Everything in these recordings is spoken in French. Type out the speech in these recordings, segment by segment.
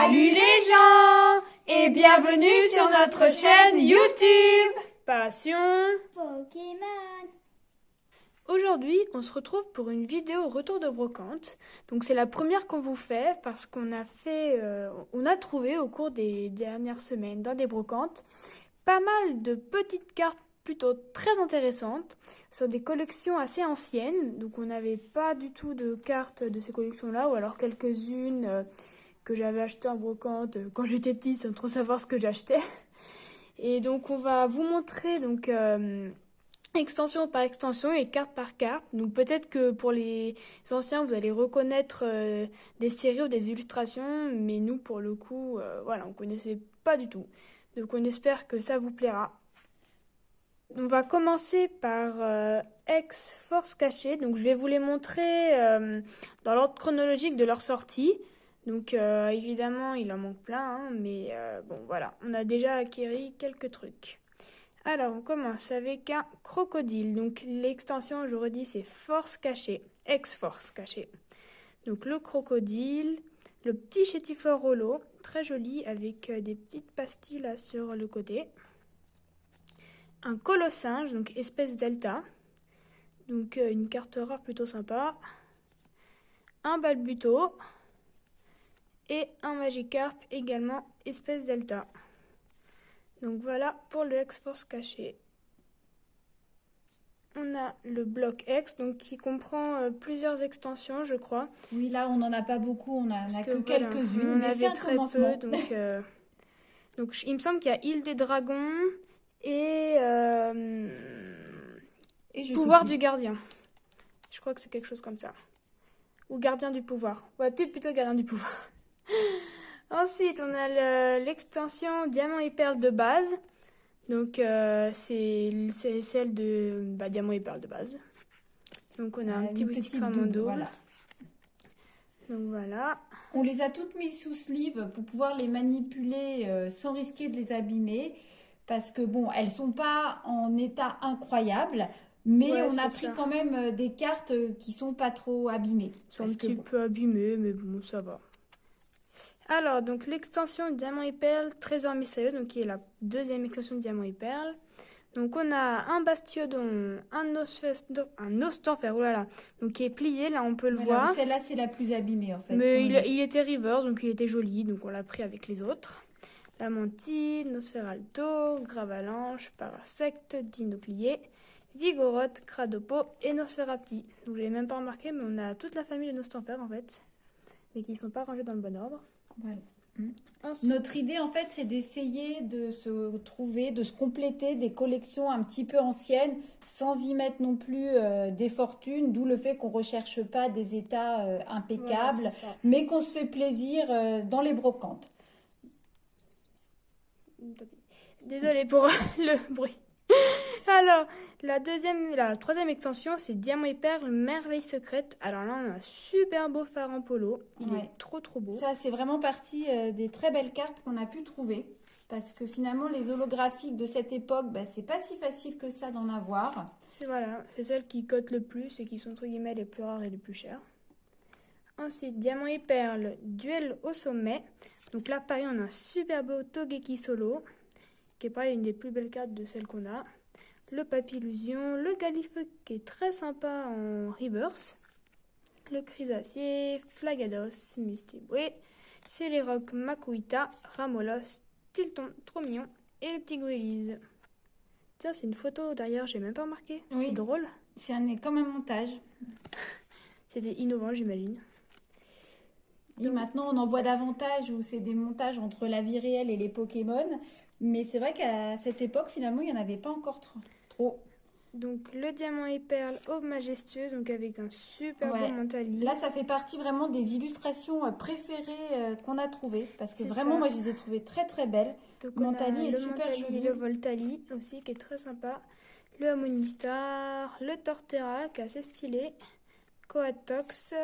Salut les gens et bienvenue sur notre chaîne YouTube Passion Pokémon. Aujourd'hui, on se retrouve pour une vidéo retour de brocante. Donc c'est la première qu'on vous fait parce qu'on a trouvé au cours des dernières semaines dans des brocantes pas mal de petites cartes plutôt très intéressantes sur des collections assez anciennes. Donc on n'avait pas du tout de cartes de ces collections-là, ou alors quelques-unes que j'avais achetées en brocante quand j'étais petite sans trop savoir ce que j'achetais. Et donc on va vous montrer extension par extension et carte par carte. Donc peut-être que pour les anciens, vous allez reconnaître des séries ou des illustrations, mais nous, pour le coup, on connaissait pas du tout. Donc on espère que ça vous plaira. On va commencer par X-Force cachée. Donc je vais vous les montrer dans l'ordre chronologique de leur sortie. Donc évidemment, il en manque plein, hein, mais bon voilà, on a déjà acquis quelques trucs. Alors, on commence avec un crocodile. Donc, l'extension, je redis, c'est force cachée, X-Force cachée. Donc, le crocodile, le petit chétiflore holo, très joli, avec des petites pastilles là sur le côté. Un colossinge, donc espèce delta. Donc, une carte rare plutôt sympa. Un balbuto. Et un Magikarp, également espèce delta. Donc voilà pour le X-Force caché. On a le bloc X, donc qui comprend plusieurs extensions, je crois. Oui, là, on n'en a pas beaucoup, on n'a que voilà, quelques-unes, mais c'est un très commencement. peu, donc il me semble qu'il y a Île des Dragons et Pouvoir du Gardien. Je crois que c'est quelque chose comme ça. Ou Gardien du Pouvoir. Ouais, peut-être plutôt Gardien du Pouvoir. Ensuite, on a l'extension Diamant et Perle de base. Donc, c'est celle de Diamant et Perle de base. Donc, on a un petit boutique double. Voilà. Donc, voilà. On les a toutes mises sous sleeve pour pouvoir les manipuler sans risquer de les abîmer. Parce que, bon, elles sont pas en état incroyable. Mais Ouais, on a pris quand même des cartes qui sont pas trop abîmées. Elles sont un petit peu abîmées, mais bon, ça va. Alors, donc l'extension Diamant et Perle, Trésor mystérieux, donc qui est la deuxième extension de Diamant et Perle. Donc on a un Bastiodon, un Ostenfer, oulala, donc qui est plié, là on peut le voir. Celle-là c'est la plus abîmée en fait. Mais il était reverse, donc il était joli, donc on l'a pris avec les autres. La Mantine, Nosferalto, Gravalanche, Parasecte, Dino plié, Vigoroth, Cradopo et Nosferapti. Donc je l'ai même pas remarqué, mais on a toute la famille de Ostenfer en fait, mais qui ne sont pas rangés dans le bon ordre. Voilà. Notre idée en fait c'est d'essayer de se compléter des collections un petit peu anciennes sans y mettre non plus des fortunes, d'où le fait qu'on ne recherche pas des états impeccables, mais qu'on se fait plaisir dans les brocantes. Désolée pour le bruit. Alors, la troisième extension, c'est Diamant et Perle, Merveille secrète. Alors là, on a un super beau phare en polo. Il est trop beau. Ça, c'est vraiment partie des très belles cartes qu'on a pu trouver. Parce que finalement, les holographiques de cette époque, c'est pas si facile que ça d'en avoir. C'est celles qui cotent le plus et qui sont entre guillemets les plus rares et les plus chères. Ensuite, Diamant et Perle, Duel au sommet. Donc là, pareil, on a un super beau Togeki solo, qui est pareil, une des plus belles cartes de celles qu'on a. Le Papillusion, le Galifeu qui est très sympa en reverse, le Chrysacier, Flagados, Mustiboué, Celeroc, Makuita, Ramolos, Tilton, trop mignon, et le petit Gouélise. Tiens, c'est une photo derrière, j'ai même pas remarqué. Oui. C'est drôle. C'est comme un montage. C'était innovant, j'imagine. Et maintenant, on en voit davantage où c'est des montages entre la vie réelle et les Pokémon. Mais c'est vrai qu'à cette époque, finalement, il n'y en avait pas encore trop. Donc, le Diamant et Perle, Aube majestueuse, donc avec un super beau Mentali. Là, ça fait partie vraiment des illustrations préférées qu'on a trouvées. Parce que vraiment, moi, je les ai trouvées très, très belles. Donc, Mentali est super joli. Le Voltali aussi, qui est très sympa. Le Harmonistar, le Torterra, qui est assez stylé. Coatox,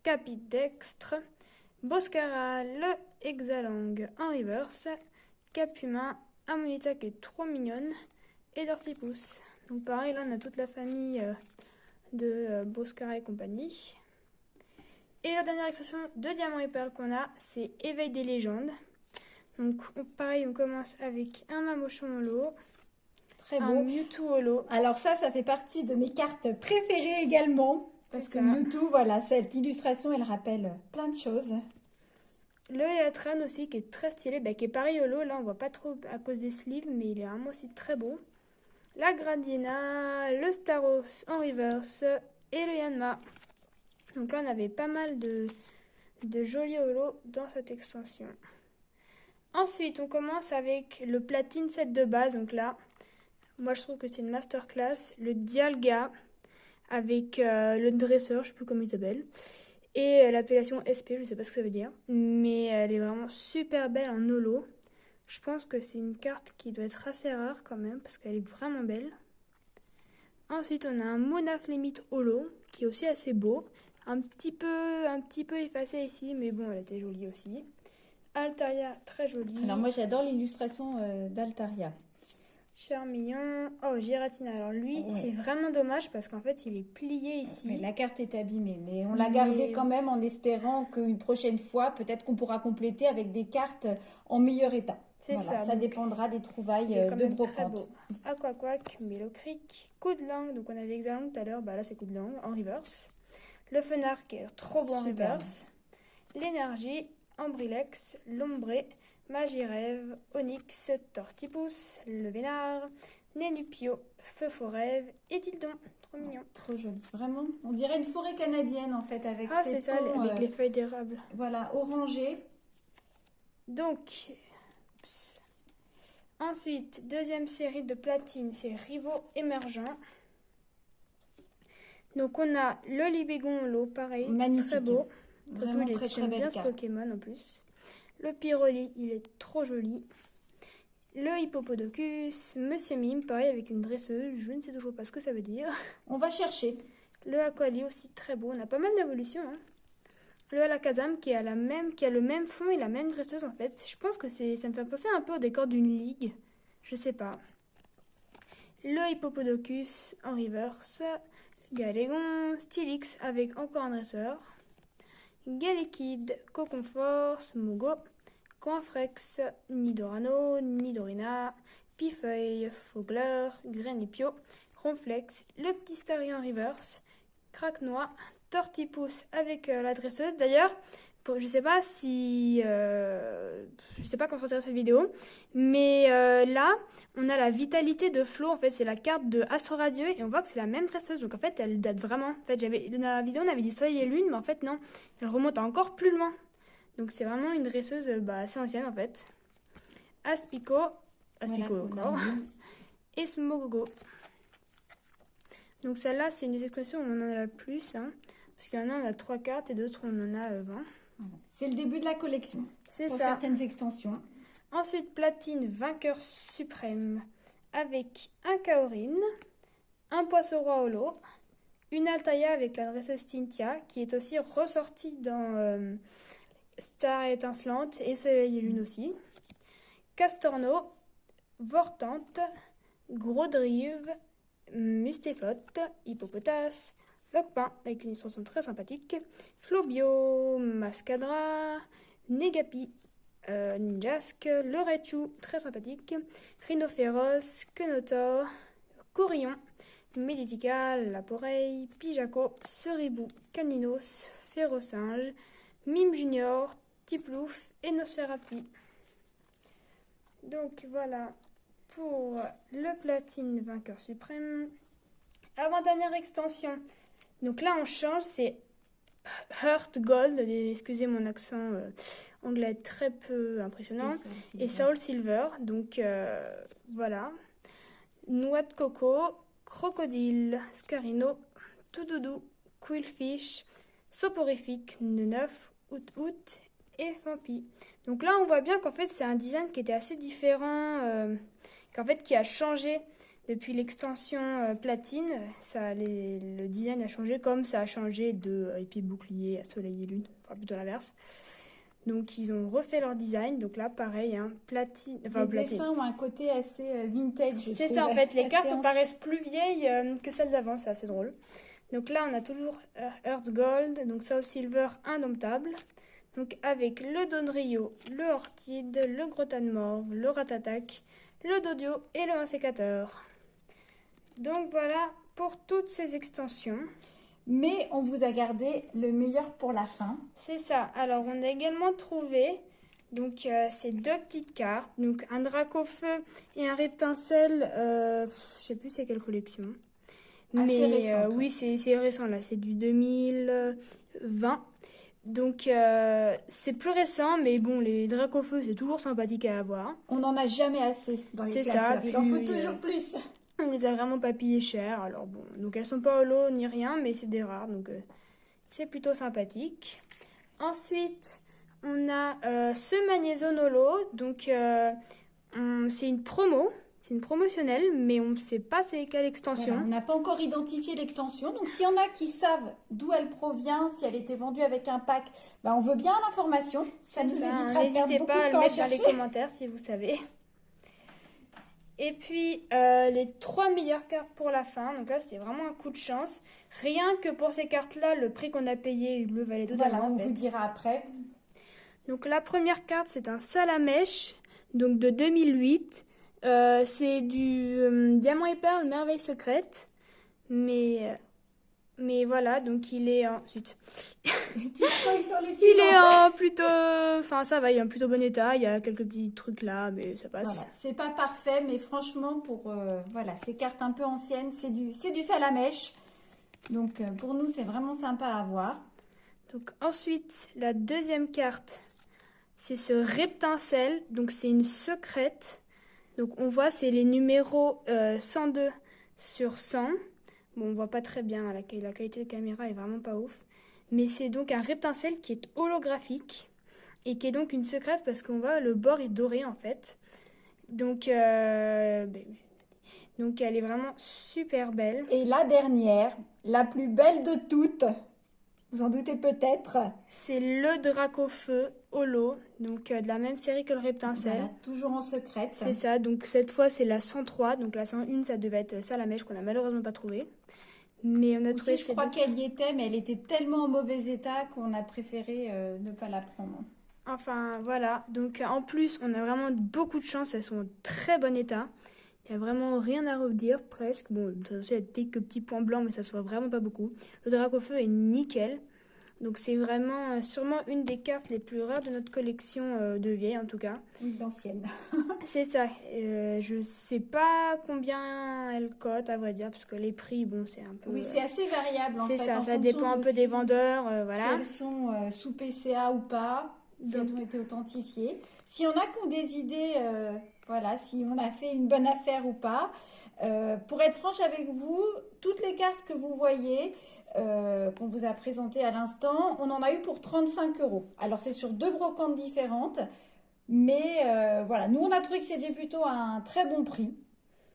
Capidextre, Boscara, le Exalang en reverse, Capumin, Amonita qui est trop mignonne, et Dortipousse. Donc pareil, là on a toute la famille de Boscara et compagnie. Et la dernière extension de Diamant et Perle qu'on a, c'est Éveil des légendes. Donc pareil, on commence avec un Mamochon holo, Très un beau. Mewtwo holo. Alors ça fait partie de mes cartes préférées également. Parce C'est que ça. Mewtwo, voilà, cette illustration, elle rappelle plein de choses. Le Elatran aussi qui est très stylé, qui est pareil holo. Là on voit pas trop à cause des sleeves, mais il est vraiment aussi très beau. La Gradiena, le Staros en reverse et le Yanma. Donc là on avait pas mal de jolis holos dans cette extension. Ensuite on commence avec le Platine set de base. Donc là, moi je trouve que c'est une masterclass. Le Dialga avec le dresseur, je sais plus comment il s'appelle. Et l'appellation SP, je sais pas ce que ça veut dire. Mais elle est vraiment super belle en holo. Je pense que c'est une carte qui doit être assez rare quand même, parce qu'elle est vraiment belle. Ensuite, on a un Monaf Limite holo, qui est aussi assez beau. Un petit peu effacé ici, mais bon, elle était jolie aussi. Altaria, très jolie. Alors moi, j'adore l'illustration d'Altaria. Charmillon. Oh, Giratina. Alors lui, Ouais. c'est vraiment dommage parce qu'en fait, il est plié ici. Mais la carte est abîmée, mais on l'a gardée quand même en espérant qu'une prochaine fois, peut-être qu'on pourra compléter avec des cartes en meilleur état. C'est Voilà, ça, ça donc, dépendra des trouvailles il est quand de même très brocante. beau. Aquaquac, Mélocric, Coup de langue. Donc on avait Exalong tout à l'heure. Là, c'est Coup de langue en reverse. Le Fenard qui est trop beau en Superbe. reverse. L'énergie, Ambrilex, Lombré, Magirève, Onyx, Tortipus, Le Vénard, Nénupio, Feu Forêve et Tildon. Trop mignon. Trop joli, vraiment. On dirait une forêt canadienne en fait avec Ah, ces c'est ça, tons, avec les feuilles d'érable. voilà, orangés. Donc, ensuite, deuxième série de platine, c'est Rivaux émergents. Donc on a le Libégon holo, pareil, Magnifique. très beau. Vraiment Il est très très j'aime bien belle ce carte. Pokémon en plus. Le Pyroli, il est trop joli. Le Hippopodocus, Monsieur Mime, pareil avec une dresseuse, je ne sais toujours pas ce que ça veut dire. On va chercher. Le Aquali aussi très beau, on a pas mal d'évolutions. Hein. Le Alakazam qui a le même fond et la même dresseuse en fait. Je pense que ça me fait penser un peu au décor d'une ligue. Je sais pas. Le Hippopodocus en reverse. Galégon, Stylix avec encore un dresseur. Galekid, Coconfort, Smogo, Coinfrex, Nidorano, Nidorina, Pifeuille, Fogler, Grenipio, Ronflex, le petit Starry en reverse, Craquenois, Tortipus avec la dresseuse. D'ailleurs, je sais pas si... je sais pas quand sortira cette vidéo, mais là, on a la vitalité de Flo. En fait, c'est la carte de Astro Radieux et on voit que c'est la même dresseuse. Donc en fait, elle date vraiment. En fait, dans la vidéo, on avait dit Soleil et Lune, mais en fait, non. Elle remonte encore plus loin. Donc c'est vraiment une dresseuse assez ancienne en fait. Aspico Voilà, encore, et Smogogo. Donc celle-là, c'est une des extensions où on en a le plus. Hein, parce qu'il y en a, on a 3 cartes et d'autres, on en a 20. Voilà. C'est le début de la collection. C'est pour ça. certaines extensions. Ensuite, platine vainqueur suprême avec un Kaorin, un Poisson-Roi holo, une Altaïa avec la dresseuse Cynthia qui est aussi ressortie dans Star étincelante et Soleil et Lune aussi, Castorno, Vortante, Grodrive, Mustéflotte, Hippopotas, Floquepin avec une extension très sympathique, Flobio, Mascadra, Negapi, Ninjask, le Raichu, très sympathique, Rhinophéros, Quenotor, Corillon, Meditica, Laporeille, Pijaco, Ceribou, Caninos, Ferrosinge, Mime Junior, Tiplouf et Nosferati. Donc voilà pour le platine vainqueur suprême. Avant-dernière extension. Donc là on change, c'est Heart Gold, excusez mon accent anglais très peu impressionnant, et Soul Silver. Donc voilà. Noix de coco, crocodile, scarino, toudoudou, quillfish, soporifique, neuf, out et fampi. Donc là on voit bien qu'en fait c'est un design qui était assez différent, qui a changé depuis l'extension platine. Le design a changé comme ça a changé de épée bouclier à soleil et lune, enfin plutôt l'inverse. Donc ils ont refait leur design. Donc là pareil, hein, platine. Les dessins ont un côté assez vintage. C'est ça en fait, les cartes paraissent plus vieilles que celles d'avant, c'est assez drôle. Donc là, on a toujours Earth Gold, donc Soul Silver indomptable. Donc avec le Dodrio, le Orchid, le Grotan Morve, le Ratatac, le Dodio et le Insécateur. Donc voilà pour toutes ces extensions. Mais on vous a gardé le meilleur pour la fin. C'est ça. Alors on a également trouvé donc ces deux petites cartes. Donc un Dracofeu et un Reptincelle. Je sais plus c'est quelle collection. Assez récente. Oui, c'est récent là. C'est du 2020. Donc c'est plus récent, mais bon, les Dracofeu c'est toujours sympathique à avoir. On n'en a jamais assez dans les classeurs. Il en faut toujours plus. On les a vraiment pas payées cher, alors bon, donc elles sont pas holo ni rien, mais c'est des rares, donc c'est plutôt sympathique. Ensuite, on a ce magnézone holo, donc c'est une promo, c'est une promotionnelle, mais on ne sait pas c'est quelle extension. Voilà, on n'a pas encore identifié l'extension, donc s'il y en a qui savent d'où elle provient, si elle était vendue avec un pack, ben on veut bien l'information, ça nous évitera de perdre beaucoup de temps à chercher. N'hésitez pas à le mettre dans les commentaires si vous savez. Et puis, les 3 meilleures cartes pour la fin. Donc là, c'était vraiment un coup de chance. Rien que pour ces cartes-là, le prix qu'on a payé le valait totalement. Voilà, on vous dira après. Donc la première carte, c'est un Salamèche, donc de 2008. C'est du Diamant et Perle, Merveille Secrète. Mais voilà, donc il est en... Zut. Il est en plutôt... Enfin, ça va, il est en plutôt bon état. Il y a quelques petits trucs là, mais ça passe. Voilà, c'est pas parfait, mais franchement, pour voilà, ces cartes un peu anciennes, c'est du Salamèche. Donc, pour nous, c'est vraiment sympa à voir. Donc, ensuite, la deuxième carte, c'est ce Reptincelle. Donc, c'est une secrète. Donc, on voit, c'est les numéros 102 sur 100. Bon, on voit pas très bien, la qualité de caméra est vraiment pas ouf. Mais c'est donc un Reptincelle qui est holographique et qui est donc une secrète parce qu'on voit le bord est doré en fait. Donc elle est vraiment super belle. Et la dernière, la plus belle de toutes, vous en doutez peut-être. C'est le Dracofeu holo, donc de la même série que le Reptincelle. Voilà, toujours en secrète. C'est ça, donc cette fois c'est la 103, donc la 101 ça devait être Salamèche qu'on a malheureusement pas trouvé. Mais on a trouvé je crois qu'elle y était, mais elle était tellement en mauvais état qu'on a préféré ne pas la prendre. Enfin voilà, donc en plus on a vraiment beaucoup de chance, elles sont en très bon état. Il n'y a vraiment rien à redire presque. Bon, ça aussi, il y a quelques petits points blancs, mais ça se voit vraiment pas beaucoup. Le Dracofeu est nickel. Donc c'est vraiment sûrement une des cartes les plus rares de notre collection de vieilles en tout cas. D'anciennes. C'est ça. Je sais pas combien elle cote à vrai dire, parce que les prix, bon c'est un peu... Oui, c'est assez variable en fait. C'est ça dépend un peu des vendeurs. Voilà. Si elles sont sous PCA ou pas, si elles ont été authentifiées. Si on a qui ont des idées, voilà, si on a fait une bonne affaire ou pas. Pour être franche avec vous, toutes les cartes que vous voyez... qu'on vous a présenté à l'instant, on en a eu pour 35 €. Alors c'est sur 2 brocantes différentes, mais voilà, nous on a trouvé que c'était plutôt un très bon prix,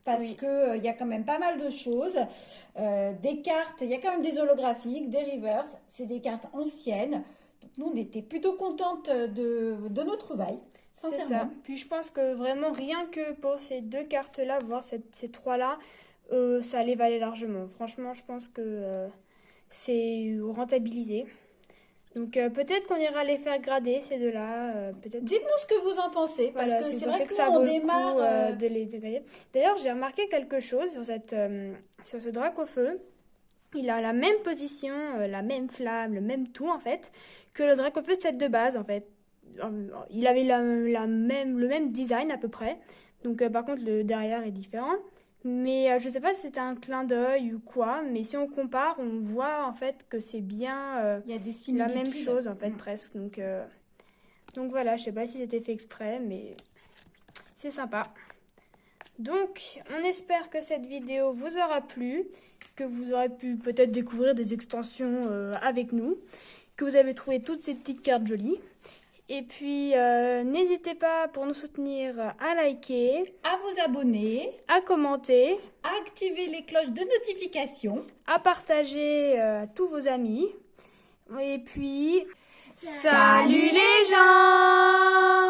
parce que il y a quand même pas mal de choses, des cartes, il y a quand même des holographiques, des reverse, c'est des cartes anciennes, donc nous on était plutôt contentes de nos trouvailles. Sincèrement. C'est ça. Puis je pense que vraiment rien que pour ces 2 cartes-là, voire ces 3-là, ça les valait largement. Franchement, je pense que c'est rentabilisé. Donc peut-être qu'on ira les faire grader ces 2-là. Dites-nous ce que vous en pensez, parce voilà, que c'est vrai que ça nous, vaut on le démarre coup de les dégrader. D'ailleurs, j'ai remarqué quelque chose sur ce Dracofeu. Il a la même position, la même flamme, le même tout en fait, que le Dracofeu set de base en fait. Il avait le même design à peu près. Donc par contre, le derrière est différent. Mais je sais pas si c'était un clin d'œil ou quoi, mais si on compare, on voit en fait que c'est bien il y a des la même chose en fait presque. Donc voilà, je sais pas si c'était fait exprès, mais c'est sympa. Donc on espère que cette vidéo vous aura plu, que vous aurez pu peut-être découvrir des extensions avec nous, que vous avez trouvé toutes ces petites cartes jolies. Et puis, n'hésitez pas pour nous soutenir à liker, à vous abonner, à commenter, à activer les cloches de notification, à partager à tous vos amis. Et puis, salut les gens!